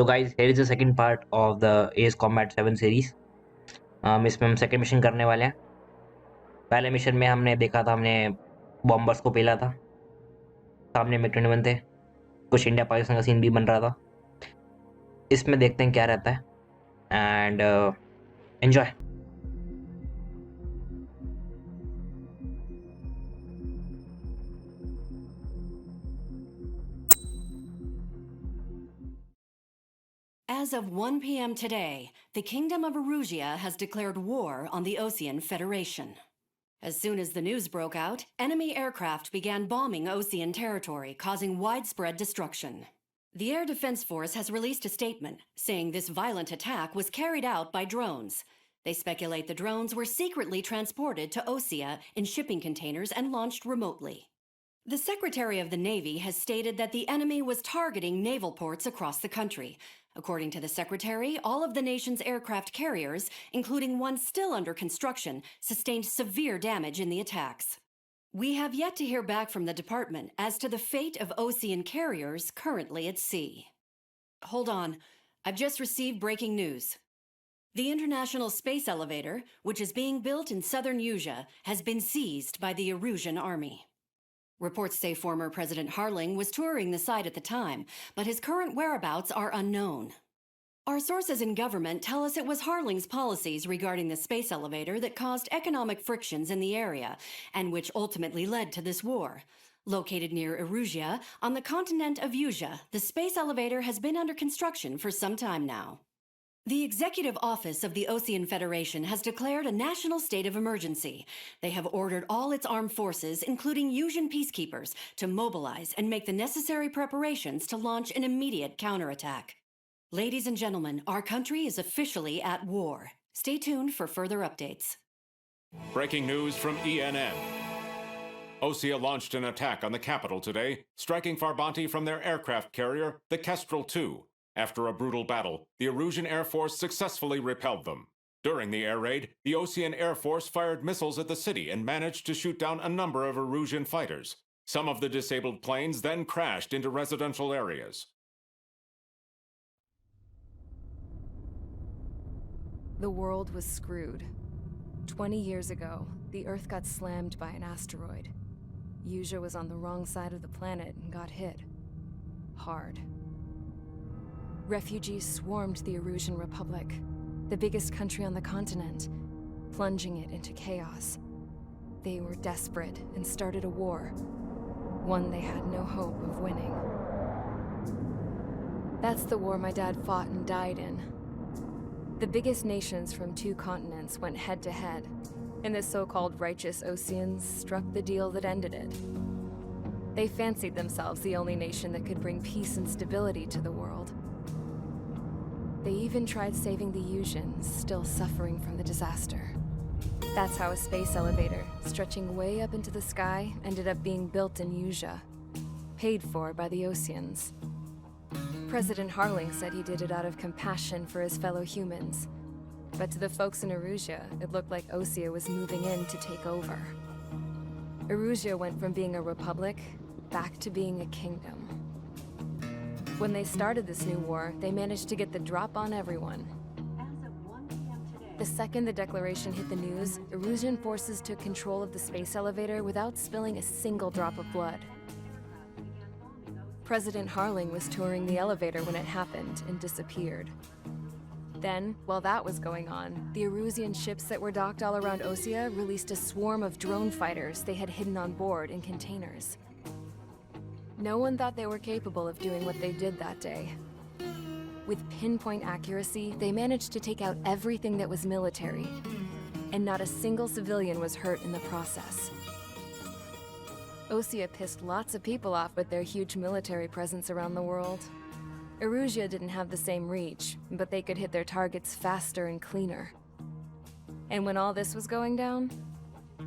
So guys, here is the second part of the Ace Combat 7 series. इसमें हम second mission करने वाले हैं. पहले मिशन में हमने देखा था, हमने बॉम्बर्स को पेला था. सामने मिग 21 थे. कुछ इंडिया पाकिस्तान का सीन भी बन रहा था. इसमें देखते हैं क्या रहता है and enjoy. As of 1 p.m. today, the Kingdom of Erusia has declared war on the Osean Federation. As soon as the news broke out, enemy aircraft began bombing Osean territory, causing widespread destruction. The Air Defense Force has released a statement saying this violent attack was carried out by drones. They speculate the drones were secretly transported to Osea in shipping containers and launched remotely. The Secretary of the Navy has stated that the enemy was targeting naval ports across the country. According to the Secretary, all of the nation's aircraft carriers, including one still under construction, sustained severe damage in the attacks. We have yet to hear back from the department as to the fate of Osean carriers currently at sea. Hold on, I've just received breaking news. The International Space Elevator, which is being built in southern Usia, has been seized by the Erusian army. Reports say former President Harling was touring the site at the time, but his current whereabouts are unknown. Our sources in government tell us it was Harling's policies regarding the space elevator that caused economic frictions in the area, and which ultimately led to this war. Located near Erusia, on the continent of Usia, the space elevator has been under construction for some time now. The Executive Office of the Osean Federation has declared a national state of emergency. They have ordered all its armed forces, including Usian peacekeepers, to mobilize and make the necessary preparations to launch an immediate counterattack. Ladies and gentlemen, our country is officially at war. Stay tuned for further updates. Breaking news from ENN. Osea launched an attack on the capital today, striking Farbanti from their aircraft carrier, the Kestrel II. After a brutal battle, the Erusian Air Force successfully repelled them. During the air raid, the Osean Air Force fired missiles at the city and managed to shoot down a number of Erusian fighters. Some of the disabled planes then crashed into residential areas. The world was screwed. 20 years ago, the Earth got slammed by an asteroid. Usia was on the wrong side of the planet and got hit. Hard. Refugees swarmed the Erusian Republic, the biggest country on the continent, plunging it into chaos. They were desperate and started a war, one they had no hope of winning. That's the war my dad fought and died in. The biggest nations from 2 continents went head-to-head, and the so-called righteous Oseans struck the deal that ended it. They fancied themselves the only nation that could bring peace and stability to the world. They even tried saving the Usians, still suffering from the disaster. That's how a space elevator, stretching way up into the sky, ended up being built in Usia, paid for by the Oseans. President Harling said he did it out of compassion for his fellow humans. But to the folks in Erusia, it looked like Osea was moving in to take over. Erusia went from being a republic back to being a kingdom. When they started this new war, they managed to get the drop on everyone. As of 1 p.m. today, The second the declaration hit the news, Erusian forces took control of the space elevator without spilling a single drop of blood. President Harling was touring the elevator when it happened and disappeared. Then, while that was going on, the Erusian ships that were docked all around Osea released a swarm of drone fighters they had hidden on board in containers. No one thought they were capable of doing what they did that day. With pinpoint accuracy, they managed to take out everything that was military, and not a single civilian was hurt in the process. Osea pissed lots of people off with their huge military presence around the world. Erusia didn't have the same reach, but they could hit their targets faster and cleaner. And when all this was going down,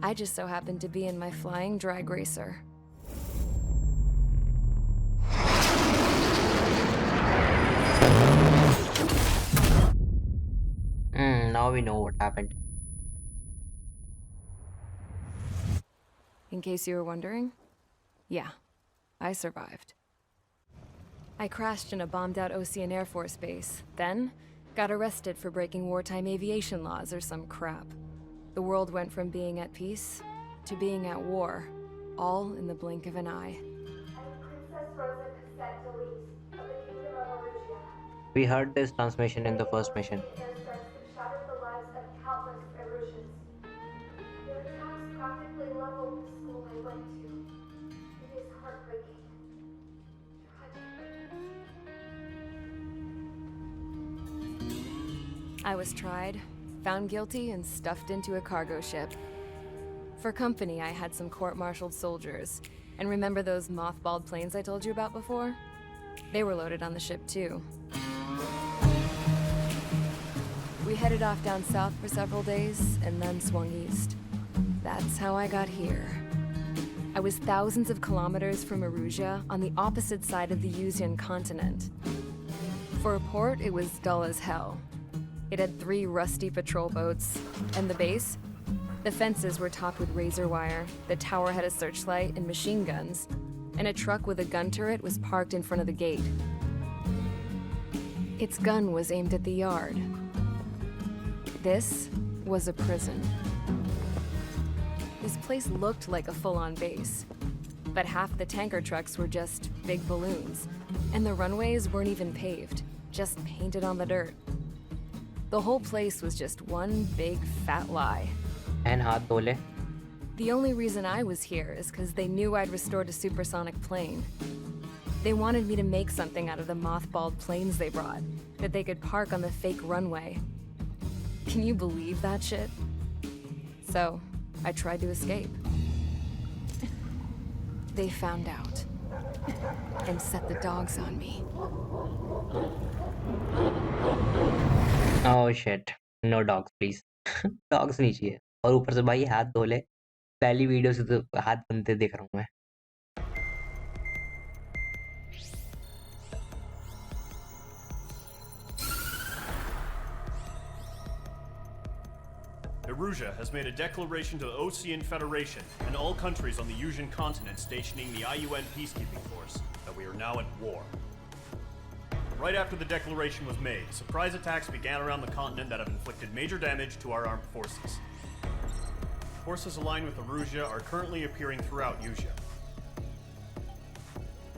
I just so happened to be in my flying drag racer. Now we know what happened. In case you were wondering, yeah, I survived. I crashed in a bombed-out Ocean Air Force base, then got arrested for breaking wartime aviation laws or some crap. The world went from being at peace to being at war, all in the blink of an eye. We heard this transmission in the first mission. I was tried, found guilty, and stuffed into a cargo ship. For company, I had some court-martialed soldiers. And remember those mothballed planes I told you about before? They were loaded on the ship, too. We headed off down south for several days, and then swung east. That's how I got here. I was thousands of kilometers from Erusia, on the opposite side of the Yuzian continent. For a port, it was dull as hell. It had 3 rusty patrol boats, and the base? The fences were topped with razor wire, the tower had a searchlight and machine guns, and a truck with a gun turret was parked in front of the gate. Its gun was aimed at the yard. This was a prison. This place looked like a full-on base, but half the tanker trucks were just big balloons, and the runways weren't even paved, just painted on the dirt. The whole place was just one big fat lie. And हाथ धो ले. The only reason I was here is because they knew I'd restored a supersonic plane. They wanted me to make something out of the mothballed planes they brought, that they could park on the fake runway. Can you believe that shit? So, I tried to escape. They found out and set the dogs on me. Oh shit. No dogs, please. Dogs नहीं चाहिए. और ऊपर से भाई हाथ धो ले. पहली वीडियो से तो हाथ धोते देख रहा हूँ मैं. Erusia has made a declaration to the Ocean Federation and all countries on the Yuzian continent stationing the IUN peacekeeping force that we are now at war. Right after the declaration was made, surprise attacks began around the continent that have inflicted major damage to our armed forces. Forces aligned with Erusia are currently appearing throughout Yusia.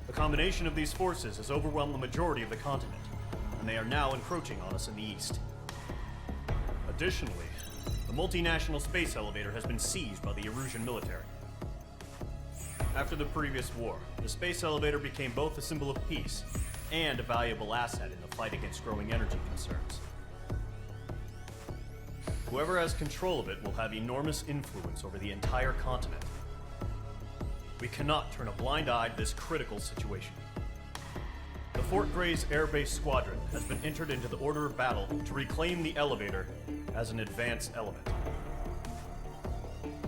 The combination of these forces has overwhelmed the majority of the continent, and they are now encroaching on us in the east. Additionally, the multinational space elevator has been seized by the Erusian military. After the previous war, the space elevator became both a symbol of peace and a valuable asset in the fight against growing energy concerns. Whoever has control of it will have enormous influence over the entire continent. We cannot turn a blind eye to this critical situation. The Fort Gray's Air Base Squadron has been entered into the order of battle to reclaim the elevator as an advance element.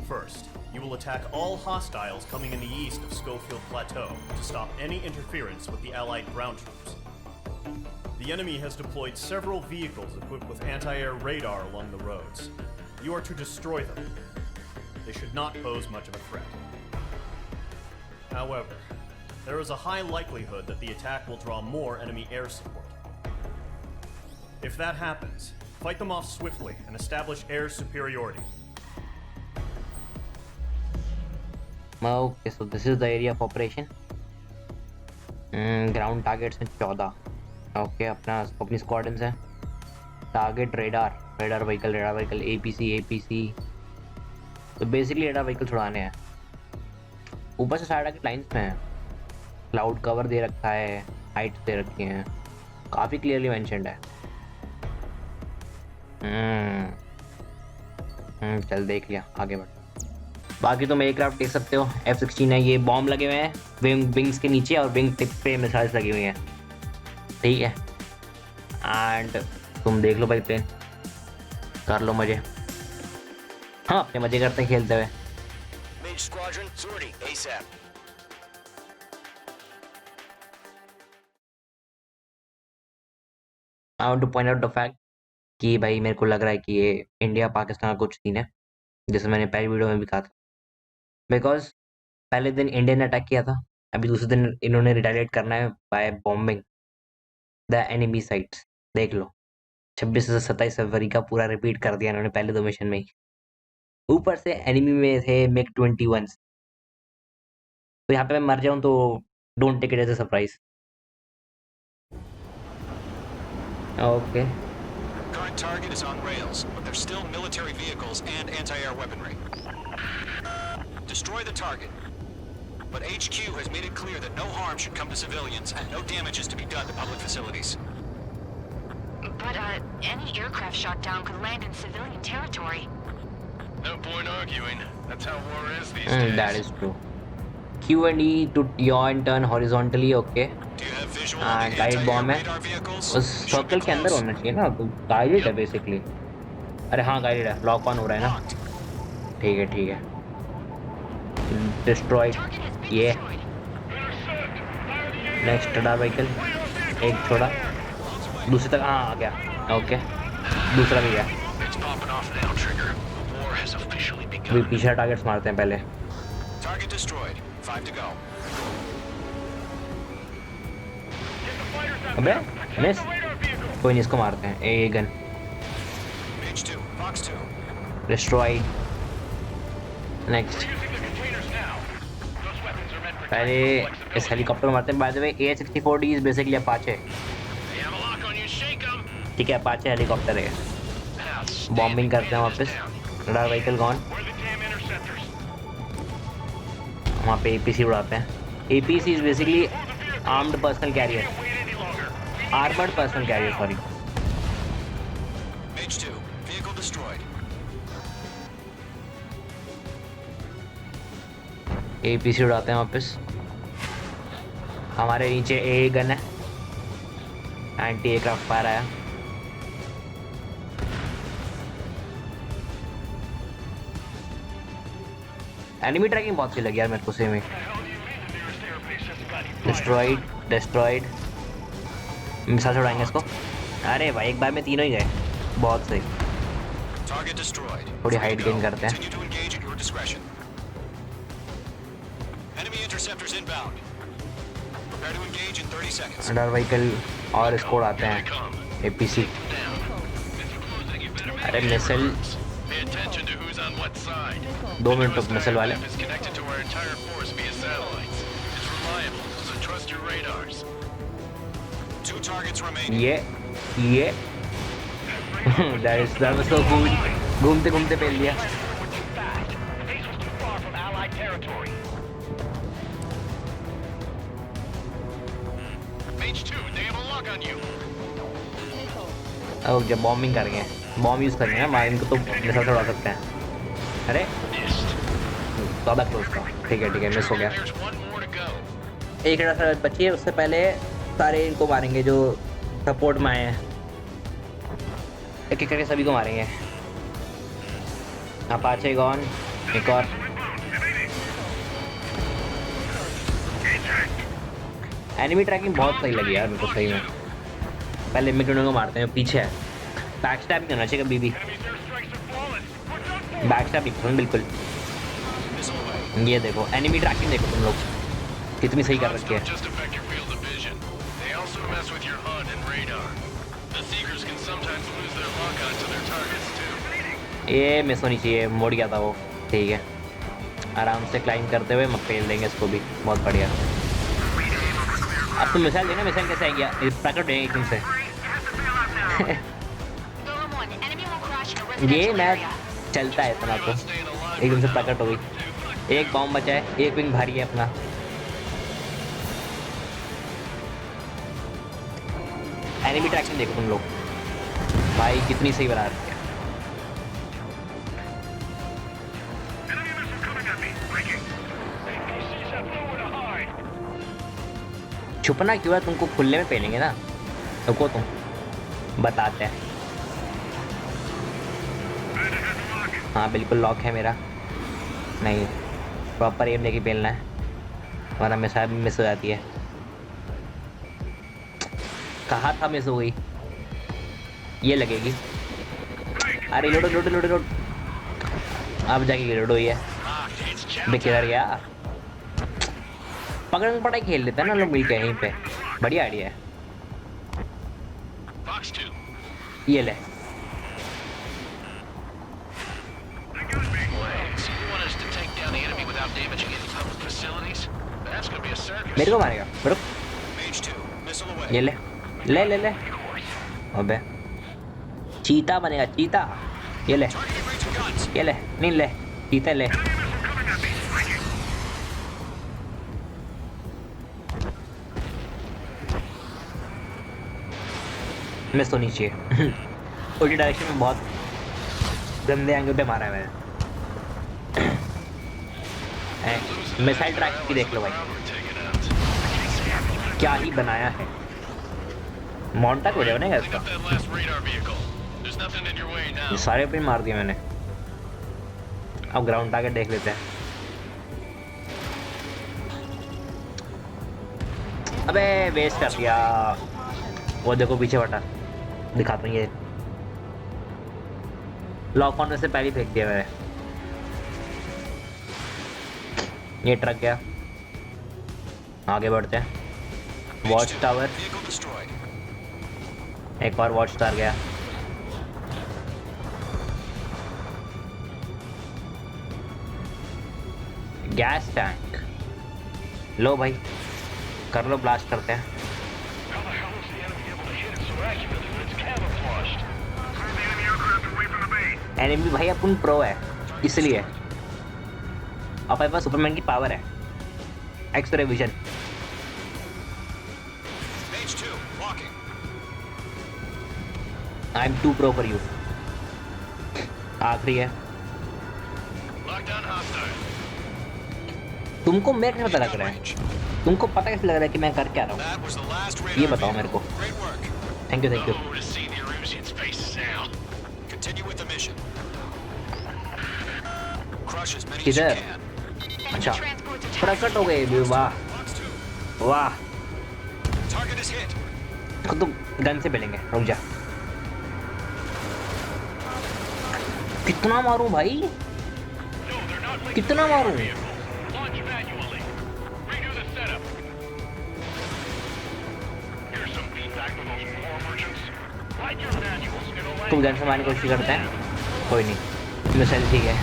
First, you will attack all hostiles coming in the east of Schofield Plateau to stop any interference with the Allied ground troops. The enemy has deployed several vehicles equipped with anti-air radar along the roads. You are to destroy them. They should not pose much of a threat. However, there is a high likelihood that the attack will draw more enemy air support. If that happens, fight them off swiftly and establish air superiority. Okay, so this is the area of operation. Ground targets हैं 14. Okay, अपनी squadrons हैं. Target radar vehicle, APC. तो basically radar vehicle छुड़ाने हैं. ऊपर से side के lines में है. क्लाउड कवर दे रखा है, हाइट्स दे रखी हैं, काफ़ी क्लियरली मेंशन्ड है. चल देख लिया, आगे बढ़. बाकी तुम एयरक्राफ्ट देख सकते हो. F-16 है, ये बॉम्ब लगे हुए हैं विंग्स के नीचे और विंग टिप पे मिसाइल्स लगी हुई हैं. ठीक है, एंड तुम देख लो भाई प्लेन, कर लो मजे. हाँ, अपने मजे करते हैं खेलते हुए. Squadron, sortie ASAP. I want two point out the fact कि भाई मेरे को लग रहा है कि ये इंडिया पाकिस्तान का कुछ सीन है, जैसे मैंने पहली वीडियो में भी कहा था. बिकॉज पहले दिन इंडिया ने अटैक किया था, अभी दूसरे दिन इन्होंने रिटेलिएट करना है by bombing the enemy sites. देख लो 26 से 27 फरवरी का पूरा रिपीट कर दिया इन्होंने पहले 2 मिशन में ही। ऊपर से एनिमी में थे मिग 21। तो यहाँ पे मैं मर जाऊँ तो don't take it as a surprise. Okay Current target is on rails, but there's still military vehicles and anti-air weaponry. Destroy the target. But HQ has made it clear that no harm should come to civilians and no damage is to be done to public facilities. But, any aircraft shot down could land in civilian territory. No point arguing. That's how war is these days. that is true. Q and E to yaw and turn horizontally. Okay. Do you have visual on the guide bomb anti-air है radar vehicles? उस circle के अंदर होना चाहिए ना, तो guided है basically. अरे हाँ गाइडेड है, लॉक ऑन हो रहा है ना। Locked. ठीक है डिस्ट्रॉयड। ये नेक्स्ट रडार व्हीकल एक छोड़ा, दूसरी तक हाँ आ गया। ओके दूसरा भी गया। It's popping off now, Trigger. War has officially अभी begun. पीछे टारगेट्स मारते हैं पहले। Target destroyed. 5 to go. अबे मिस, कोई नहीं इसको मारते हैं। A gun Page 2. Box 2. Destroyed. Next पहले इस हेलीकॉप्टर मारते हैं। By the way A64D is basically Apache. They have a lock on you. Shake 'em. ठीक है अपाचे हेलीकॉप्टर है। बॉम्बिंग करते हैं वापस। Radar vehicle gone. Where the damn interceptors? वहाँ पे APC उड़ाते हैं। APC is basically armed personal carrier, Wait any longer. Armoured personal carrier sorry. Page 2. Vehicle destroyed. APC उड़ाते हैं वापस। हमारे नीचे ए गन है, एंटी एयरक्राफ्ट फायर आया। एनिमी ट्रैकिंग बहुत सी लगी यार मेरे को सेम ही। डिस्ट्रॉयड मिसाइल छोड़ाएंगे इसको। अरे भाई एक बार में तीनों ही गए, बहुत सही। Target destroyed. थोड़ी 3 हाइट to go. गेन करते हैं। Continue to engage at your discretion. Enemy interceptors inbound. Prepare to engage in 30 seconds. Radar vehicle और इसको उड़ाते हैं APC। अरे missile Pay attention to who's on what side. 2 minute तक missile वाले। Is connected to our entire force via satellites. It's reliable, so trust your radars. 2 targets remaining. ये that was so cool। घूमते घूमते पेल दिया। Fast. Base was too far from Allied territory. Page 2, they have a lock on you. अब जब bombing करेंगे, bomb use करेंगे ना, इनको तो मिसाइल से उड़ा सकते हैं। अरे ज़्यादा क्लोज था। ठीक है मिस हो गया। There's one more to go. एक रडार बची है, उससे पहले सारे इनको मारेंगे जो सपोर्ट में आए हैं। एक एक करके सभी को मारेंगे। अपाचे गॉन, एक और। एनिमी ट्रैकिंग बहुत सही लगी यार मेरे को सही में। पहले मिनटों को मारते हैं, पीछे है। बैक स्टैबिंग करना चाहिए कभी भी। बैक स्टैबिंग बिल्कुल। Missile away. ये देखो एनिमी ट्रैकिंग देखो तुम लोग कितनी सही कर रखी है। Don't just affect your field of vision. They also mess with your HUD and radar. The Seekers can sometimes lose their lock onto their targets too. ये मिस होनी चाहिए, मोड़ गया था वो। ठीक है आराम से क्लाइंब करते हुए मत पेल देंगे इसको भी। बहुत बढ़िया। अब तुम मिसाइल देना, मिसाइल कैसे आएगी? प्रकट है एकदम से। Golem 1, enemy will crash in a residential ये मैच area. चलता है इतना तो, एकदम से प्रकट हो गई। एक बॉम्ब बचा है, एक विंग भारी है अपना। एनिमी ट्रैकिंग देखो तुम लोग भाई कितनी सही बना रही है। छुपना क्यों है? तुमको खुले में पहनेंगे ना, रुको तुम बताते हैं। हाँ बिल्कुल लॉक है मेरा। नहीं प्रॉपर एम लेके पहनना है, वरना मिसाइल मिस हो जाती है। कहा था मिस हो गई। ये लगेगी। अरे लोड अब जाके लोड हुई है। किधर गया? पकड़न पकड़ाई खेल लेते हैं ना लोग मिलके यहीं पे, बढ़िया आइडिया है। Fox 2. ये ले, So you want us to take down the enemy without damaging any public facilities? That's gonna be a circus. मेरे को मारेगा, रुक। Mage 2, missile away. ये ले ले ले ले, अबे चीता बनेगा चीता। ये ले Targeting range of guns. ये ले, नहीं ले चीता ले। मिस होनी चाहिए। उल्टी डायरेक्शन में बहुत गंदे एंगल पे मारा है मैंने। मिसाइल ट्रैक की देख लो भाई, क्या ही बनाया है। मोंटा को बनेगा Pick इसका। up that last radar vehicle. There's nothing in your way now. ये सारे पे मार दिए मैंने। अब ग्राउंड टारगेट देख लेते हैं। अबे वेस्ट कर दिया। वो देखो पीछे बटा, दिखाता हूँ ये। लॉक ऑन से पहले ही फेंक दिया मैंने। ये ट्रक गया, आगे बढ़ते हैं। Watch tower, Vehicle destroyed. एक और वॉच टावर गया। गैस टैंक लो भाई, कर लो, ब्लास्ट करते हैं। How the hell is the enemy able to hit it so accurately when it's camouflaged? Clear the enemy aircraft away from the base. Enemy भाई अपन pro है इसलिए, अपने पास सुपरमैन की पावर है, X-ray vision. Mage 2, walking. I am too pro for you. आखिरी है। Lockdown hostile. तुमको मेरे कैसे पता लग रहा है, तुमको पता कैसे लग रहा है कि मैं कर क्या रहा हूँ? That was the last radar. ये बताओ मेरे को। Great work. Thank you thank you. Oh, to see the Erusians' faces now. Continue with the mission. Crush as many as you किधर? can. अच्छा, Transports attached. प्रकट हो गए भी, वाह Fox 2, वाह। target is hit. खुद तुम गन से मिलेंगे, रुक जा। कितना मारूं भाई, No, they're not linked कितना to the मारूं? vehicle. Launch manually. Redo the setup. Here's some feedback from those war merchants. Write your manuals. It'll तुम land. गन से मारने की कोशिश करते हैं, कोई नहीं, मिसाइल ठीक है।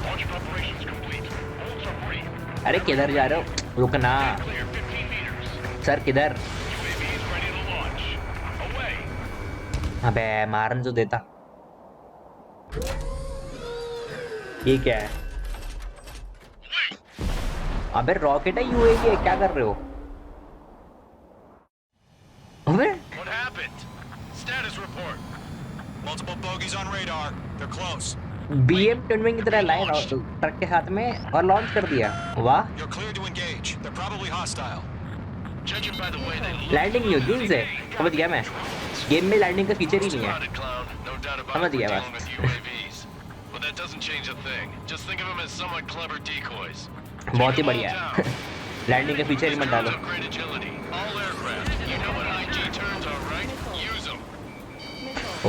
Launch preparations complete. Bolts are free. अरे किधर जा रहे हो, रुकना Clear 15 meters. सर, किधर? UAV is ready to launch. Away. अबे मारने तो देता। ये क्या है? अबे रॉकेट है, यूएवी है, क्या कर रहे हो? अबे What happened? Status report. Multiple bogeys on radar. They're close. BM-21 की तरह लाए ट्रक के साथ में और लॉन्च कर दिया, वाह। You're clear to engage. They're probably hostile. Judging by the way they look. Landing नहीं होती इनसे, समझ गया मैं। गेम में लैंडिंग का फीचर ही नहीं है। Spotted, clown. No doubt about समझ it. We're गया dealing बस। with UAVs. But that doesn't change a thing. Just think of them as somewhat clever decoys. बहुत ही बढ़िया है। लैंडिंग का फीचर ही मत डालो। Great agility. All aircraft. You know what high G turns are, right? Use them.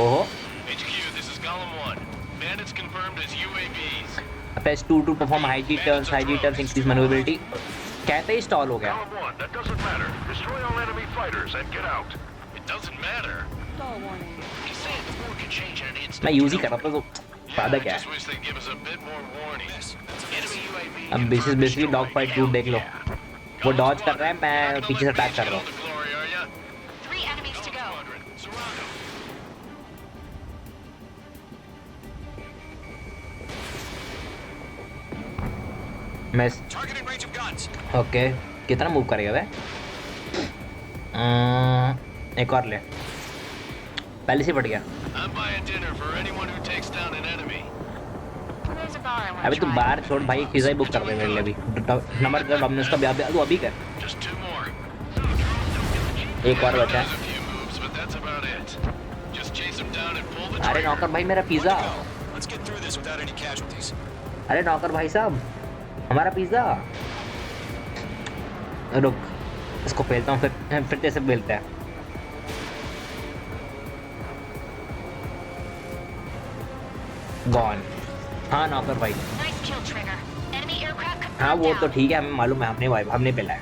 ओहो, HQ, this is Golem 1. Bandits confirmed as UAVs. press 2 to perform high G turns, increase maneuverability। कहते ही stall हो गया। Golem 1, that doesn't matter. Destroy all enemy fighters and get out. It doesn't matter. He's saying the war could change in an instant. मैं use ही कर रहा था, तो फायदा Yeah, I क्या just है? wish they'd give us a bit more warning. Enemy UAV. अब basically dog fight root देख लो, वो डॉज कर रहा है, मैं पीछे से अटैक कर रहा हूँ। 3 enemies to go. मैं Targeting range of guns. Okay, कितना मूव करेगा वे? एक और ले, पहले से बढ़ गया। I'm buying dinner for anyone who takes down an enemy. There's a bar I want अभी to तू try. बाहर छोड़ भाई, पिज़्ज़ा ही बुक कर दे मेरे लिए अभी। नंबर का डोमिनोज का ब्याह तू अभी कर। Just 2 more. एक और बचा There's है। a few moves, but that's about it. Just chase them down and pull the अरे trigger. नौकर भाई, मेरा pizza. Go. Let's get through this without any casualties. अरे नौकर भाई साहब, हमारा पिज़्ज़ा। रुक, इसको फेलता हूँ, फिर तेरे से फेलते हैं। गॉन। हाँ नौकर भाई, Nice kill, Trigger. Enemy aircraft confirmed हाँ वो तो down. ठीक है, हमें मालूम है, हमने पेला है।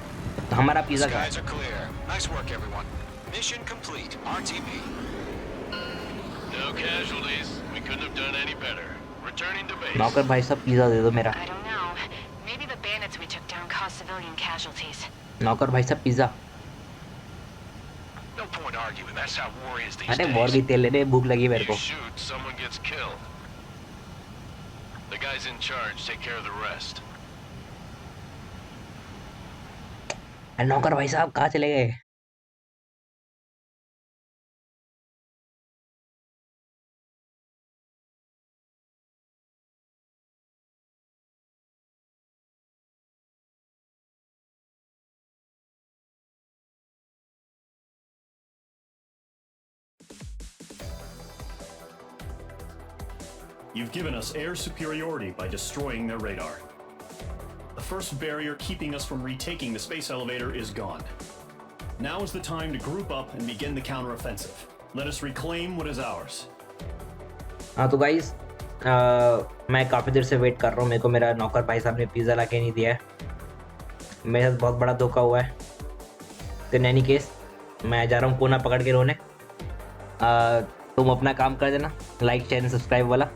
हमारा पिज़्ज़ा कहाँ है? Skies are clear. Nice work, everyone. Mission complete. RTB. No casualties. We couldn't have done any better. Returning to base. नौकर भाई साहब पिज़्ज़ा दे दो मेरा। I don't know. Maybe the bandits we took down caused civilian casualties. नौकर भाई साहब pizza. No point arguing. That's how war is these अरे days. War की तेल ले, भूख लगी मेरे You को। shoot, someone gets killed. The guys in charge take care of the rest. अरे नौकर भाई साहब कहाँ चले गए? You've given us air superiority by destroying their radar. The first barrier keeping us from retaking the space elevator is gone. Now is the time to group up and begin the counteroffensive. Let us reclaim what is ours. हाँ तो guys मैं काफ़ी देर से wait कर रहा हूँ, मेरे को मेरा नौकर भाई साहब ने पिज़्ज़ा ला के नहीं दिया है। मेरे साथ बहुत बड़ा धोखा हुआ है। तो इन एनी केस मैं जा रहा हूँ कोना पकड़ के रोने। तुम अपना काम कर देना, लाइक शेयर एंड सब्सक्राइब वाला।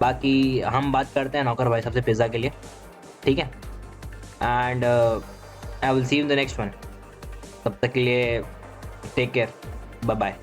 बाकी हम बात करते हैं नौकर भाई साहब से पिज़्ज़ा के लिए, ठीक है? And I will see you in the next one. तब तक के लिए टेक केयर, बाय बाय।